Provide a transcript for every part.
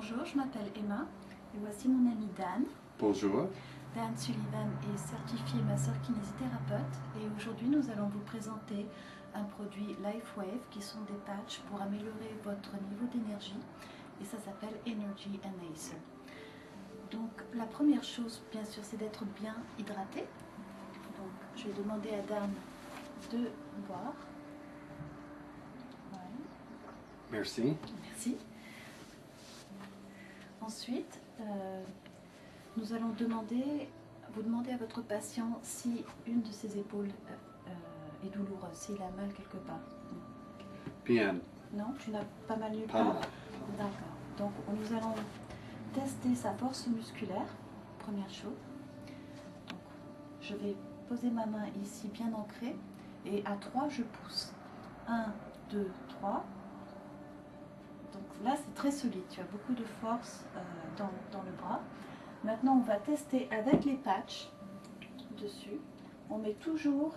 Bonjour, je m'appelle Emma et voici mon ami Dan. Bonjour. Dan Sullivan est certifié masseur kinésithérapeute et aujourd'hui nous allons vous présenter un produit LifeWave qui sont des patchs pour améliorer votre niveau d'énergie et ça s'appelle Energy Enhancer. Donc la première chose bien sûr c'est d'être bien hydraté. Donc je vais demander à Dan de boire. Ouais. Merci. Merci. Ensuite, nous allons vous demander à votre patient si une de ses épaules est douloureuse, s'il a mal quelque part. Bien. Non, tu n'as pas mal nulle Pas part? mal. D'accord. Donc nous allons tester sa force musculaire, première chose. Donc, je vais poser ma main ici bien ancrée et à 3 je pousse. 1, 2, 3. Donc là c'est très solide, tu as beaucoup de force dans le bras. Maintenant on va tester avec les patchs dessus. On met toujours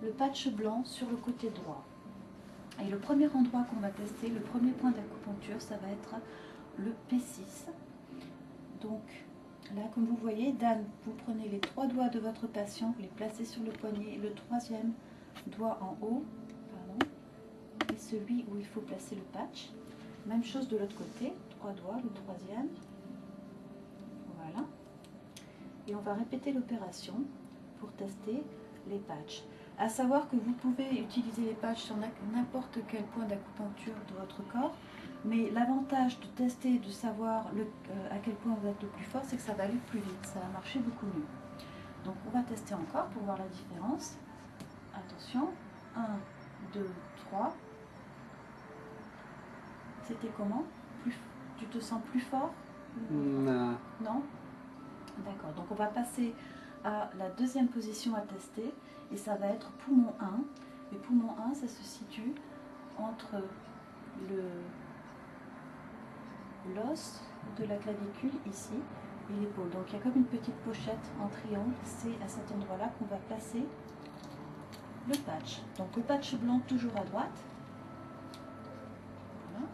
le patch blanc sur le côté droit. Et le premier endroit qu'on va tester, le premier point d'acupuncture, ça va être le P6. Donc là comme vous voyez, Dan, vous prenez les 3 doigts de votre patient, vous les placez sur le poignet, le 3e doigt en haut, et celui où il faut placer le patch. Même chose de l'autre côté, 3 doigts, le 3e. Voilà. Et on va répéter l'opération pour tester les patchs. À savoir que vous pouvez utiliser les patchs sur n'importe quel point d'acupuncture de votre corps, mais l'avantage de tester, de savoir à quel point vous êtes le plus fort, c'est que ça va aller plus vite, ça va marcher beaucoup mieux. Donc on va tester encore pour voir la différence. Attention, 1, 2, 3. C'était comment? Tu te sens plus fort? Non. Non? D'accord, donc on va passer à la deuxième position à tester et ça va être poumon 1. Et poumon 1, ça se situe entre l'os de la clavicule ici et l'épaule. Donc il y a comme une petite pochette en triangle, c'est à cet endroit-là qu'on va placer le patch. Donc le patch blanc toujours à droite. Voilà.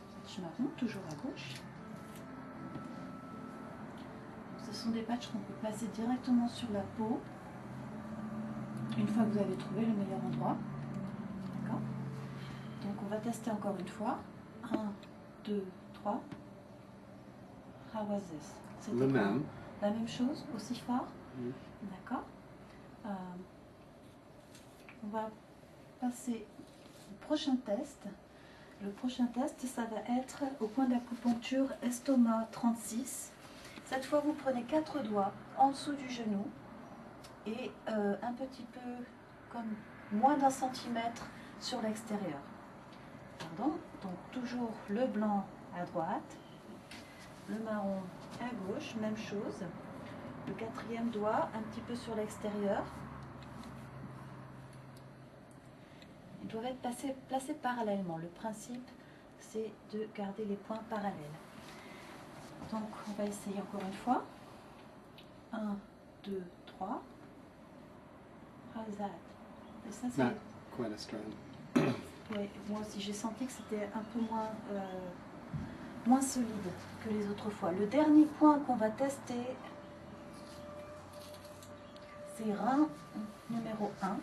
Le patch marron toujours à gauche. Ce sont des patchs qu'on peut placer directement sur la peau une fois que vous avez trouvé le meilleur endroit. D'accord. Donc on va tester encore une fois. 1, 2, 3. How was this? C'était Le même. la même chose, aussi fort. D'accord. On va passer au prochain test. Le prochain test, ça va être au point d'acupuncture estomac 36. Cette fois, vous prenez 4 doigts en dessous du genou et un petit peu comme moins d'1 centimètre sur l'extérieur. Pardon. Donc toujours le blanc à droite, le marron à gauche, même chose. Le 4e doigt un petit peu sur l'extérieur. Ils doivent être placés parallèlement. Le principe, c'est de garder les points parallèles. Donc, on va essayer encore une fois. 1, 2, 3. How's that? Et ça, c'est... Not quite as strong. Oui, moi aussi, j'ai senti que c'était un peu moins solide que les autres fois. Le dernier point qu'on va tester, c'est rein numéro 1.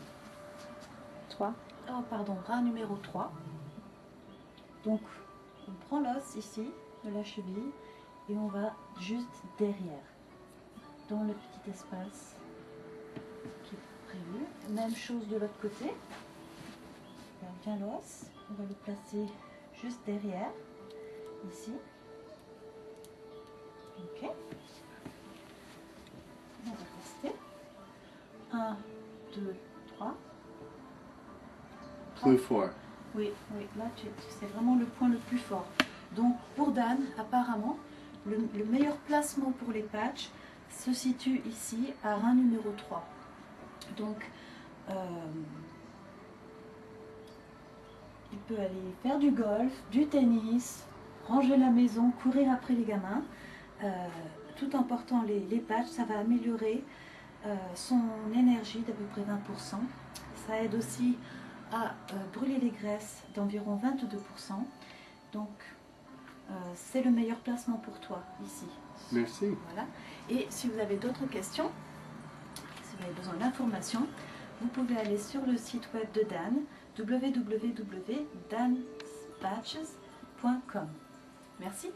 3. Oh, pardon, rein numéro 3. Donc, on prend l'os ici, de la cheville, et on va juste derrière, dans le petit espace qui est prévu. Même chose de l'autre côté. On regarde bien l'os, on va le placer juste derrière, ici. Ok. On va tester. 1, 2, 3. Plus fort. Oui, là c'est vraiment le point le plus fort. Donc pour Dan, apparemment, le meilleur placement pour les patchs se situe ici à rein numéro 3. Donc il peut aller faire du golf, du tennis, ranger la maison, courir après les gamins. Tout en portant les patchs, ça va améliorer son énergie d'à peu près 20%. Ça aide aussi à brûler les graisses d'environ 22%. Donc, c'est le meilleur placement pour toi ici. Merci. Voilà. Et si vous avez d'autres questions, si vous avez besoin d'informations, vous pouvez aller sur le site web de Dan, www.danspatches.com. Merci.